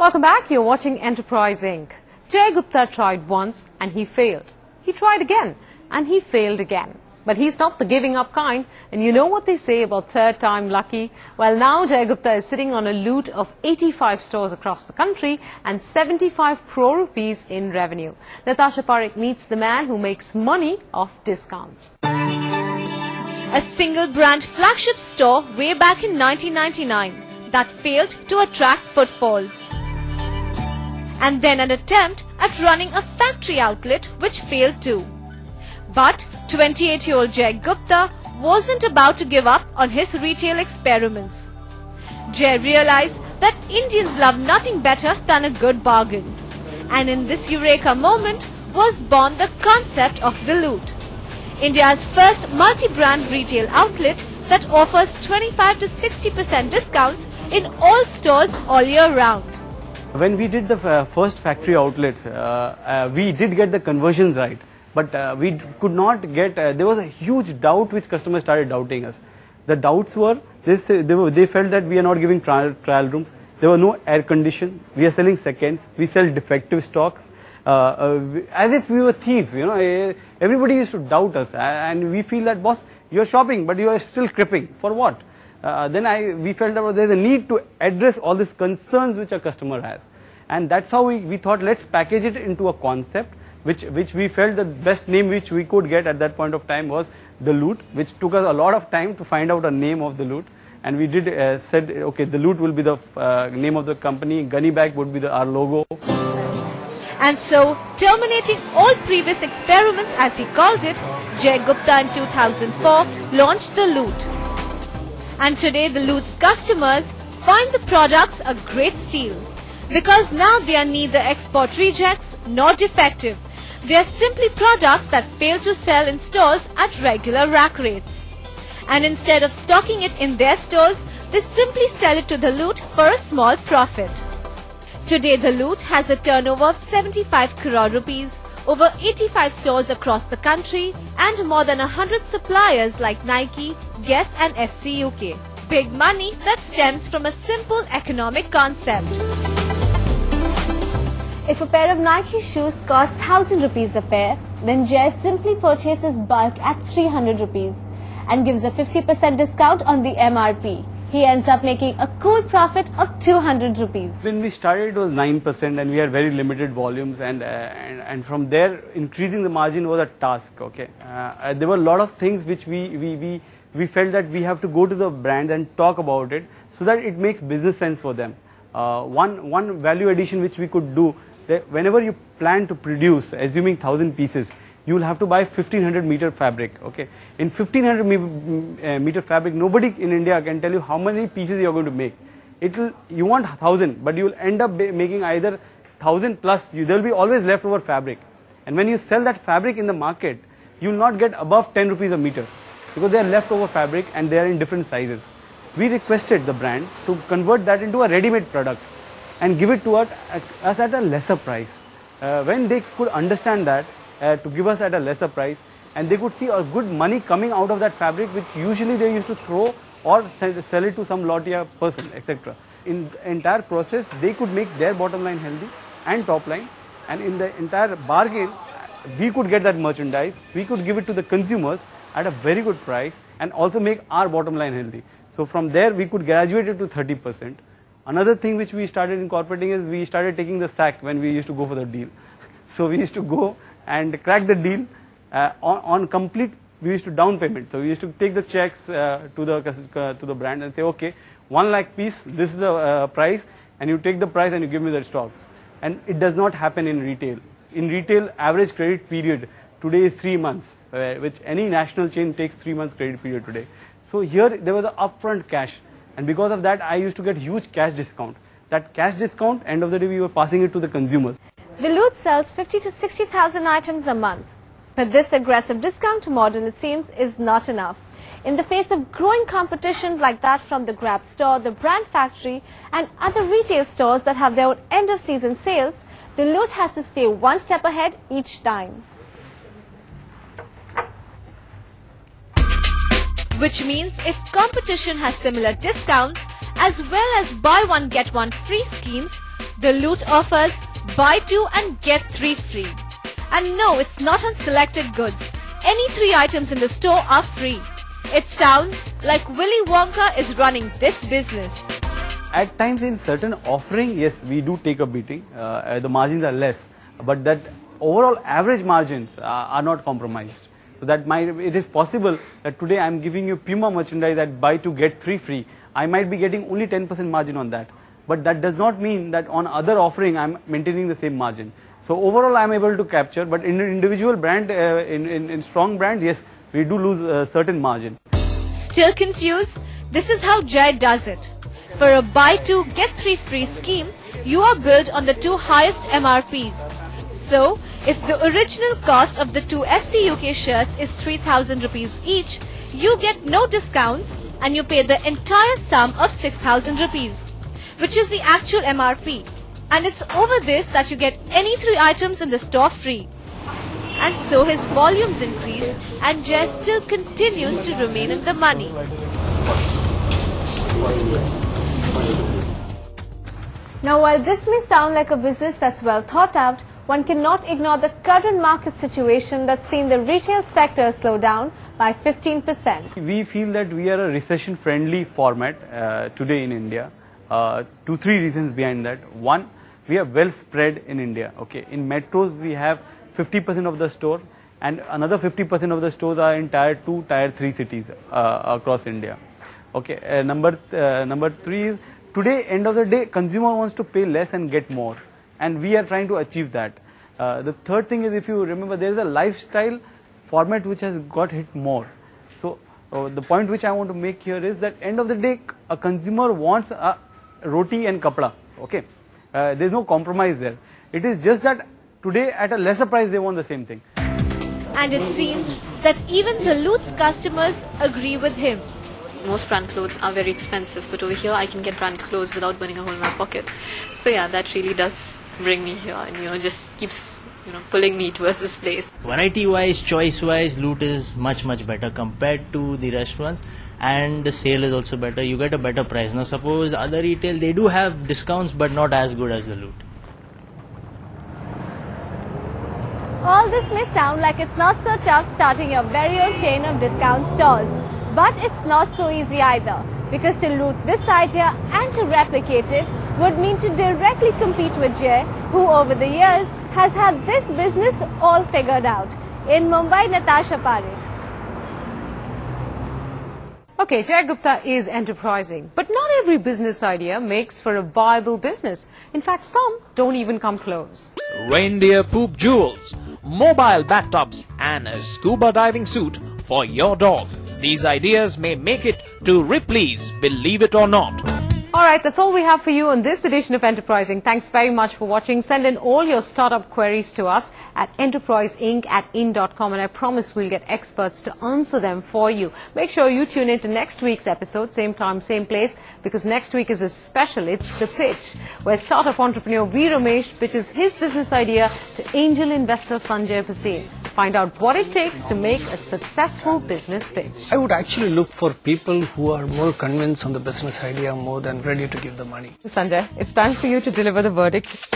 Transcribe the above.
Welcome back. You're watching Enterprise Inc. Jay Gupta tried once and he failed. He tried again and he failed again. But he's not the giving up kind. And you know what they say about third time lucky? Well, now Jay Gupta is sitting on a loot of 85 stores across the country and 75 crore rupees in revenue. Natasha Parekh meets the man who makes money off discounts. A single brand flagship store way back in 1999 that failed to attract footfalls. And then an attempt at running a factory outlet which failed too. But 28-year-old Jay Gupta wasn't about to give up on his retail experiments. Jay realized that Indians love nothing better than a good bargain. And in this eureka moment was born the concept of the Loot, India's first multi-brand retail outlet that offers 25 to 60% discounts in all stores all year round. When we did the first factory outlets, we did get the conversions right. But we could not get, there was a huge doubt which customers started doubting us. The doubts were, they felt that we are not giving trial rooms, there were no air condition, we are selling seconds, we sell defective stocks, as if we were thieves, you know, everybody used to doubt us and we feel that, boss, you are shopping but you are still cripping, for what? Then we felt that there is a need to address all these concerns which a customer has. And that's how we thought, let's package it into a concept. Which we felt the best name which we could get at that point of time was the Loot, which took us a lot of time to find out a name of the Loot. And we did said, okay, the Loot will be the name of the company, Gunny Bag would be our logo. And so, terminating all previous experiments as he called it, Jay Gupta in 2004 launched the Loot. And today the Loot's customers find the products a great steal. Because now they are neither export rejects nor defective. They are simply products that fail to sell in stores at regular rack rates. And instead of stocking it in their stores, they simply sell it to the Loot for a small profit. Today the Loot has a turnover of 75 crore rupees, over 85 stores across the country and more than 100 suppliers like Nike, Guess and FC UK. Big money that stems from a simple economic concept. If a pair of Nike shoes costs 1000 rupees a pair, then Jay simply purchases bulk at 300 rupees and gives a 50% discount on the MRP. He ends up making a cool profit of 200 rupees. When we started, it was 9% and we had very limited volumes, and from there increasing the margin was a task. Okay, there were a lot of things which we felt that we have to go to the brand and talk about it so that it makes business sense for them. One value addition which we could do, that whenever you plan to produce, assuming 1000 pieces, you will have to buy 1500 meter fabric. Okay, in 1500 meter fabric, nobody in India can tell you how many pieces you are going to make. You want 1000, but you will end up making either 1000 plus. There will be always leftover fabric, and when you sell that fabric in the market, you will not get above 10 rupees a meter because they are leftover fabric and they are in different sizes. We requested the brand to convert that into a ready-made product and give it to us at a lesser price. When they could understand that, to give us at a lesser price, and they could see a good money coming out of that fabric, which usually they used to throw or sell it to some lottia person, etc. In the entire process, they could make their bottom line healthy and top line, and in the entire bargain, we could get that merchandise, we could give it to the consumers at a very good price and also make our bottom line healthy. So from there, we could graduate it to 30%. Another thing which we started incorporating is we started taking the sack when we used to go for the deal. So we used to go and crack the deal on complete. We used to down payment. So we used to take the checks to the brand and say, okay, 1 lakh piece, this is the price, and you take the price and you give me the stocks. And it does not happen in retail. In retail, average credit period today is 3 months, which any national chain takes 3 months credit period today. So here there was an upfront cash. And because of that, I used to get huge cash discount. That cash discount, end of the day, we were passing it to the consumers. The Loot sells 50 to 60,000 items a month. But this aggressive discount model, it seems, is not enough. In the face of growing competition like that from the Grab store, the Brand Factory and other retail stores that have their own end-of-season sales, the Loot has to stay one step ahead each time. Which means if competition has similar discounts as well as buy one get one free schemes, The loot offers buy 2 and get 3 free. And no, it's not on selected goods. Any 3 items in the store are free. It sounds like Willy Wonka is running this business. At times in certain offering, yes, we do take a beating. The margins are less, but that overall average margins are not compromised. So that it is possible that today I am giving you Puma merchandise at buy 2 get 3 free. I might be getting only 10% margin on that. But that does not mean that on other offering I am maintaining the same margin. So overall I am able to capture, but in an individual brand, in strong brand, yes, we do lose certain margin. Still confused? This is how Jay does it. For a buy 2 get 3 free scheme, you are billed on the 2 highest MRPs. So, if the original cost of the 2 FC UK shirts is 3,000 rupees each, you get no discounts and you pay the entire sum of 6,000 rupees, which is the actual MRP. And it's over this that you get any 3 items in the store free. And so his volumes increase and Jay still continues to remain in the money. Now, while this may sound like a business that's well thought out, one cannot ignore the current market situation that's seen the retail sector slow down by 15%. We feel that we are a recession-friendly format today in India. 2-3 reasons behind that. One, we are well spread in India. Okay, in metros we have 50% of the store, and another 50% of the stores are in tier 2, tier 3 cities across India. Okay, number 3 is today, end of the day, consumer wants to pay less and get more, and we are trying to achieve that. The third thing is, if you remember, there is a lifestyle format which has got hit more. So the point which I want to make here is that end of the day, a consumer wants a roti and kapda. Okay, there is no compromise there. It is just that today at a lesser price they want the same thing. And it seems that even the Lutz customers agree with him. Most brand clothes are very expensive, but over here I can get brand clothes without burning a hole in my pocket. So yeah, that really does bring me here, and just keeps pulling me towards this place. Variety wise, choice wise, Loot is much better compared to the restaurants, and the sale is also better. You get a better price. Now suppose other retail, they do have discounts but not as good as the Loot. All this may sound like it's not so tough starting your very own chain of discount stores. But it's not so easy either, because to loot this idea and to replicate it would mean to directly compete with Jay, who over the years has had this business all figured out. In Mumbai, Natasha Parekh. Okay, Jay Gupta is enterprising, but not every business idea makes for a viable business. In fact, some don't even come close. Reindeer poop jewels, mobile bathtubs and a scuba diving suit for your dog. These ideas may make it to Ripley's, believe it or not. Alright, that's all we have for you on this edition of Enterprising. Thanks very much for watching. Send in all your startup queries to us at enterpriseinc@in.com, and I promise we'll get experts to answer them for you. Make sure you tune in to next week's episode, same time, same place, because next week is a special. It's The Pitch, where startup entrepreneur V. Ramesh pitches his business idea to angel investor Sanjay Bhasin. Find out what it takes to make a successful business pitch. I would actually look for people who are more convinced on the business idea more than ready to give the money. Sanjay, it's time for you to deliver the verdict.